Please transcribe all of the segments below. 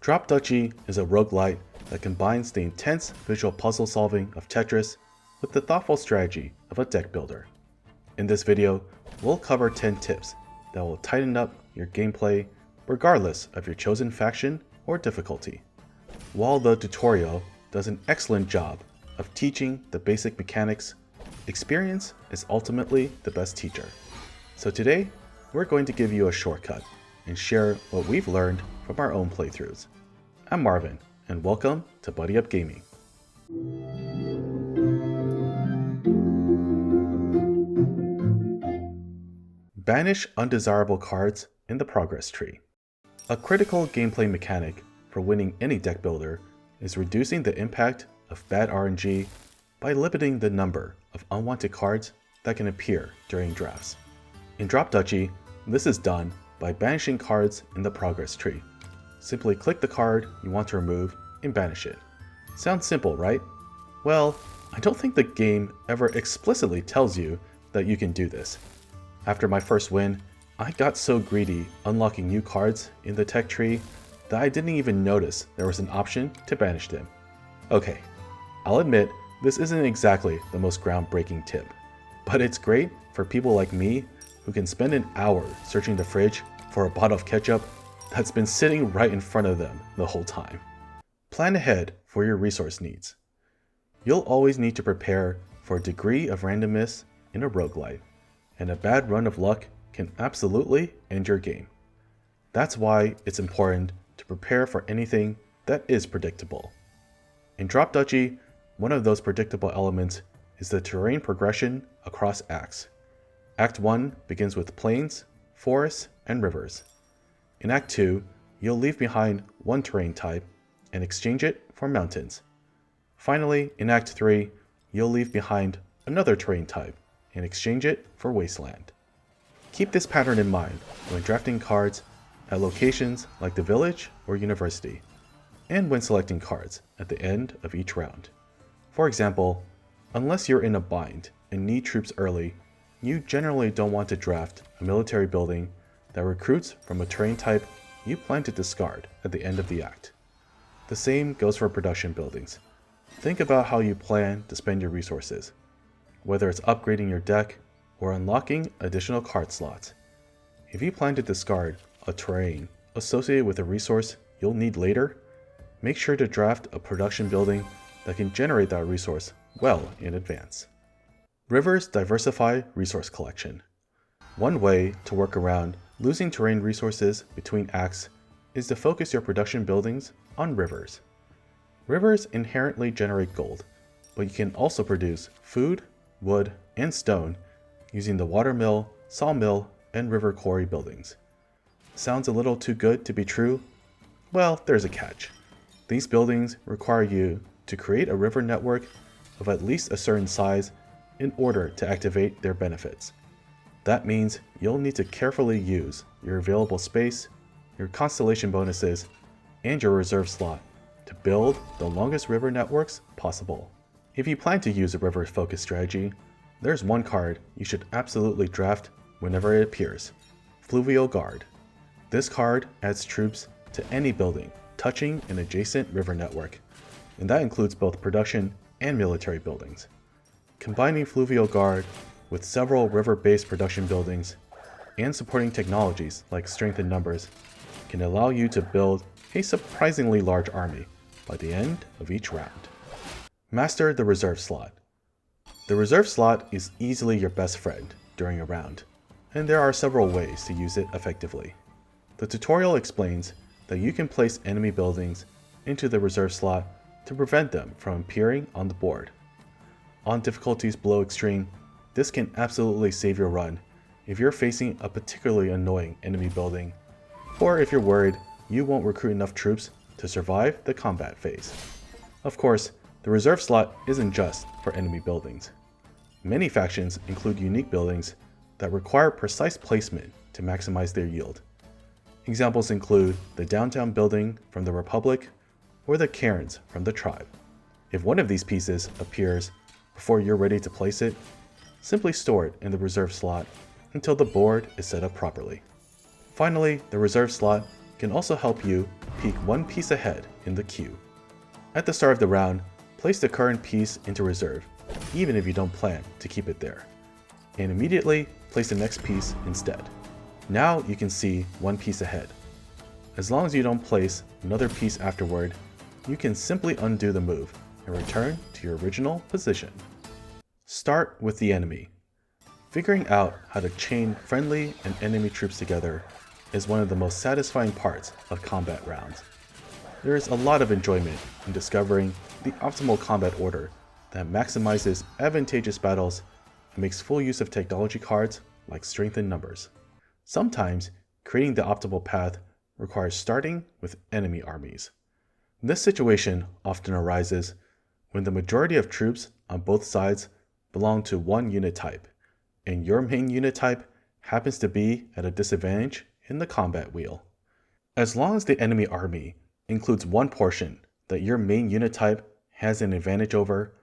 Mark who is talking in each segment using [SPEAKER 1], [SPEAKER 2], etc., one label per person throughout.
[SPEAKER 1] Drop Duchy is a roguelite that combines the intense visual puzzle solving of Tetris with the thoughtful strategy of a deck builder. In this video, we'll cover 10 tips that will tighten up your gameplay regardless of your chosen faction or difficulty. While the tutorial does an excellent job of teaching the basic mechanics, experience is ultimately the best teacher. So today, we're going to give you a shortcut and share what we've learned from our own playthroughs. I'm Marvin, and welcome to Buddy Up Gaming. Banish undesirable cards in the progress tree. A critical gameplay mechanic for winning any deck builder is reducing the impact of bad RNG by limiting the number of unwanted cards that can appear during drafts. In Drop Duchy, this is done by banishing cards in the progress tree. Simply click the card you want to remove and banish it. Sounds simple, right? Well, I don't think the game ever explicitly tells you that you can do this. After my first win, I got so greedy unlocking new cards in the tech tree that I didn't even notice there was an option to banish them. Okay, I'll admit this isn't exactly the most groundbreaking tip, but it's great for people like me who can spend an hour searching the fridge for a bottle of ketchup that's been sitting right in front of them the whole time. Plan ahead for your resource needs. You'll always need to prepare for a degree of randomness in a roguelite, and a bad run of luck can absolutely end your game. That's why it's important to prepare for anything that is predictable. In Drop Duchy, one of those predictable elements is the terrain progression across acts. Act 1 begins with plains, forests, and rivers. In Act 2, you'll leave behind one terrain type and exchange it for mountains. Finally, in Act 3, you'll leave behind another terrain type and exchange it for wasteland. Keep this pattern in mind when drafting cards at locations like the village or university, and when selecting cards at the end of each round. For example, unless you're in a bind and need troops early, you generally don't want to draft a military building that recruits from a terrain type you plan to discard at the end of the act. The same goes for production buildings. Think about how you plan to spend your resources, whether it's upgrading your deck or unlocking additional card slots. If you plan to discard a terrain associated with a resource you'll need later, make sure to draft a production building that can generate that resource well in advance. Rivers diversify resource collection. One way to work around losing terrain resources between acts is to focus your production buildings on rivers. Rivers inherently generate gold, but you can also produce food, wood, and stone using the watermill, sawmill, and river quarry buildings. Sounds a little too good to be true? Well, there's a catch. These buildings require you to create a river network of at least a certain size in order to activate their benefits. That means you'll need to carefully use your available space, your constellation bonuses, and your reserve slot to build the longest river networks possible. If you plan to use a river focus strategy, there's one card you should absolutely draft whenever it appears: Fluvial Guard. This card adds troops to any building touching an adjacent river network, and that includes both production and military buildings. Combining Fluvial Guard with several river-based production buildings and supporting technologies like Strength in Numbers can allow you to build a surprisingly large army by the end of each round. Master the reserve slot. The reserve slot is easily your best friend during a round, and there are several ways to use it effectively. The tutorial explains that you can place enemy buildings into the reserve slot to prevent them from appearing on the board. On difficulties below extreme, this can absolutely save your run if you're facing a particularly annoying enemy building, or if you're worried you won't recruit enough troops to survive the combat phase. Of course, the reserve slot isn't just for enemy buildings. Many factions include unique buildings that require precise placement to maximize their yield. Examples include the downtown building from the Republic or the cairns from the tribe. If one of these pieces appears before you're ready to place it, simply store it in the reserve slot until the board is set up properly. Finally, the reserve slot can also help you peek one piece ahead in the queue. At the start of the round, place the current piece into reserve, even if you don't plan to keep it there, and immediately place the next piece instead. Now you can see one piece ahead. As long as you don't place another piece afterward, you can simply undo the move and return to your original position. Start with the enemy. Figuring out how to chain friendly and enemy troops together is one of the most satisfying parts of combat rounds. There is a lot of enjoyment in discovering the optimal combat order that maximizes advantageous battles and makes full use of technology cards like Strength in Numbers. Sometimes, creating the optimal path requires starting with enemy armies. This situation often arises when the majority of troops on both sides belong to one unit type, and your main unit type happens to be at a disadvantage in the combat wheel. As long as the enemy army includes one portion that your main unit type has an advantage over,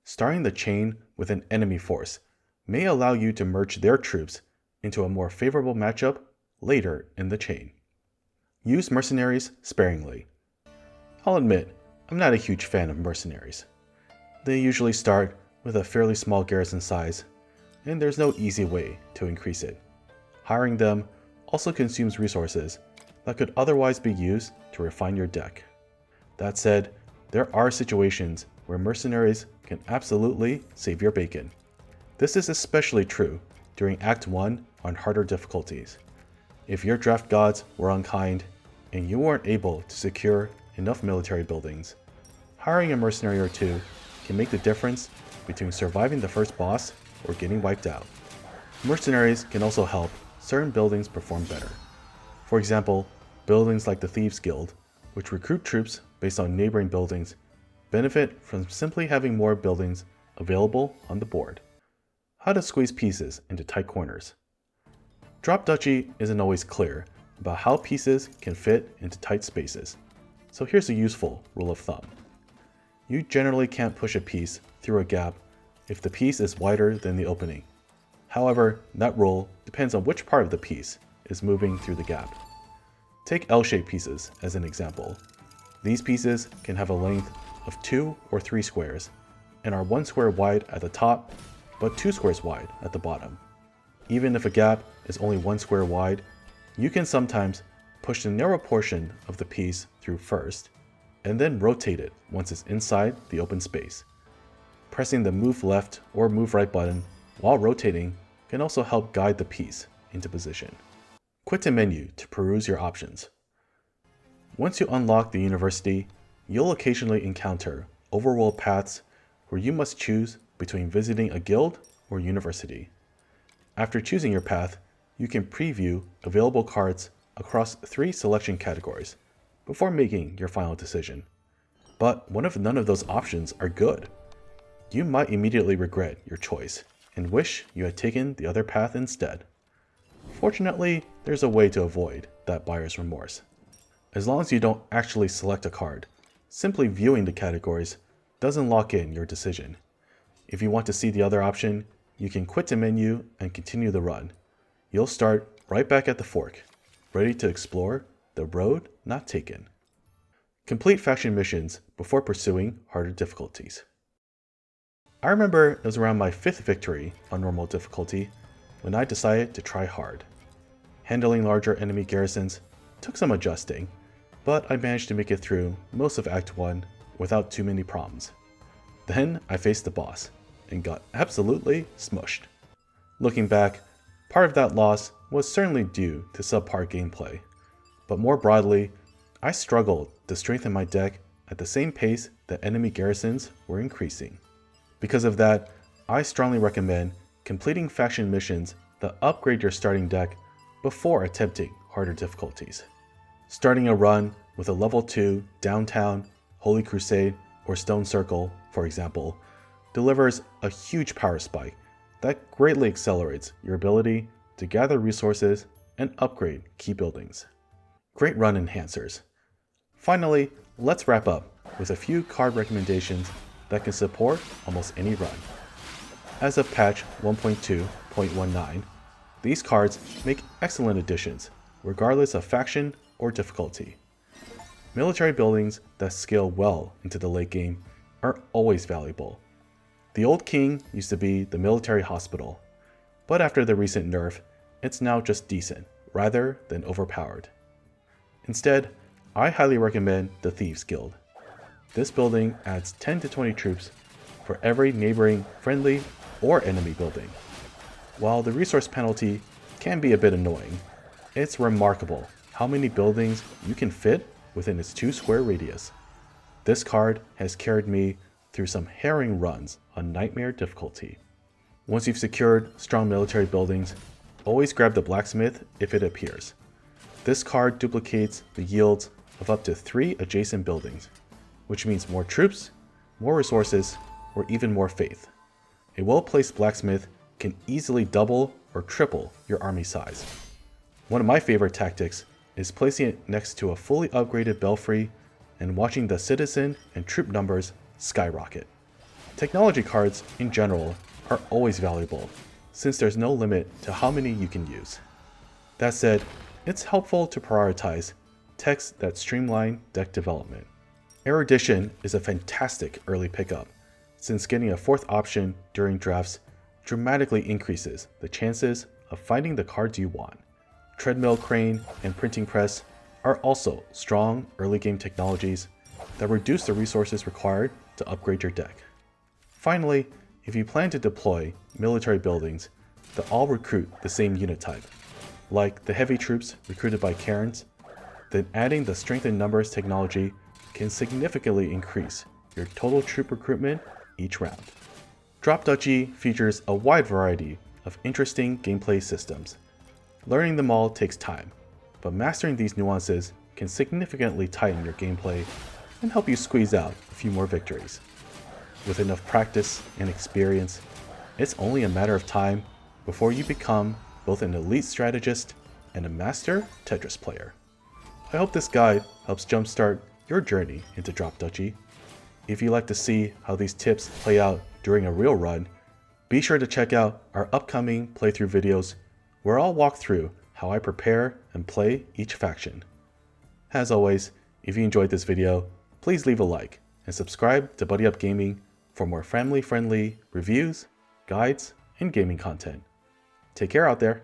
[SPEAKER 1] starting the chain with an enemy force may allow you to merge their troops into a more favorable matchup later in the chain. Use mercenaries sparingly. I'll admit, I'm not a huge fan of mercenaries. They usually start with a fairly small garrison size, and there's no easy way to increase it. Hiring them also consumes resources that could otherwise be used to refine your deck. That said, there are situations where mercenaries can absolutely save your bacon. This is especially true during Act 1 on harder difficulties. If your draft gods were unkind and you weren't able to secure enough military buildings, hiring a mercenary or two can make the difference between surviving the first boss or getting wiped out. Mercenaries can also help certain buildings perform better. For example, buildings like the Thieves Guild, which recruit troops based on neighboring buildings, benefit from simply having more buildings available on the board. How to squeeze pieces into tight corners. Drop Duchy isn't always clear about how pieces can fit into tight spaces, so here's a useful rule of thumb. You generally can't push a piece through a gap if the piece is wider than the opening. However, that rule depends on which part of the piece is moving through the gap. Take L-shaped pieces as an example. These pieces can have a length of 2 or 3 squares and are 1 square wide at the top but 2 squares wide at the bottom. Even if a gap is only 1 square wide, you can sometimes push the narrow portion of the piece through first and then rotate it once it's inside the open space. Pressing the move left or move right button while rotating can also help guide the piece into position. Quit the menu to peruse your options. Once you unlock the university, you'll occasionally encounter overworld paths where you must choose between visiting a guild or university. After choosing your path, you can preview available cards across 3 selection categories before making your final decision. But what if none of those options are good? You might immediately regret your choice and wish you had taken the other path instead. Fortunately, there's a way to avoid that buyer's remorse. As long as you don't actually select a card, simply viewing the categories doesn't lock in your decision. If you want to see the other option, you can quit the menu and continue the run. You'll start right back at the fork, ready to explore the road not taken. Complete faction missions before pursuing harder difficulties. I remember it was around my 5th victory on normal difficulty when I decided to try hard. Handling larger enemy garrisons took some adjusting, but I managed to make it through most of Act 1 without too many problems. Then I faced the boss and got absolutely smushed. Looking back, part of that loss was certainly due to subpar gameplay, but more broadly, I struggled to strengthen my deck at the same pace that enemy garrisons were increasing. Because of that, I strongly recommend completing faction missions that upgrade your starting deck before attempting harder difficulties. Starting a run with a level 2 Downtown, Holy Crusade, or Stone Circle, for example, delivers a huge power spike that greatly accelerates your ability to gather resources and upgrade key buildings. Great run enhancers. Finally, let's wrap up with a few card recommendations that can support almost any run. As of patch 1.2.19, these cards make excellent additions, regardless of faction or difficulty. Military buildings that scale well into the late game are always valuable. The old king used to be the military hospital, but after the recent nerf, it's now just decent, rather than overpowered. Instead, I highly recommend the Thieves Guild. This building adds 10 to 20 troops for every neighboring friendly or enemy building. While the resource penalty can be a bit annoying, it's remarkable how many buildings you can fit within its 2-square radius. This card has carried me through some harrowing runs on Nightmare difficulty. Once you've secured strong military buildings, always grab the blacksmith if it appears. This card duplicates the yields of up to 3 adjacent buildings, which means more troops, more resources, or even more faith. A well-placed blacksmith can easily double or triple your army size. One of my favorite tactics is placing it next to a fully upgraded belfry and watching the citizen and troop numbers skyrocket. Technology cards in general are always valuable, since there's no limit to how many you can use. That said, it's helpful to prioritize techs that streamline deck development. Erudition is a fantastic early pickup, since getting a 4th option during drafts dramatically increases the chances of finding the cards you want. Treadmill crane and printing press are also strong early game technologies that reduce the resources required to upgrade your deck. Finally, if you plan to deploy military buildings that all recruit the same unit type, like the heavy troops recruited by Cairns, then adding the strength in numbers technology can significantly increase your total troop recruitment each round. Drop Duchy features a wide variety of interesting gameplay systems. Learning them all takes time, but mastering these nuances can significantly tighten your gameplay and help you squeeze out a few more victories. With enough practice and experience, it's only a matter of time before you become both an elite strategist and a master Tetris player. I hope this guide helps jumpstart your journey into Drop Duchy. If you'd like to see how these tips play out during a real run, be sure to check out our upcoming playthrough videos where I'll walk through how I prepare and play each faction. As always, if you enjoyed this video, please leave a like and subscribe to Buddy Up Gaming for more family-friendly reviews, guides, and gaming content. Take care out there.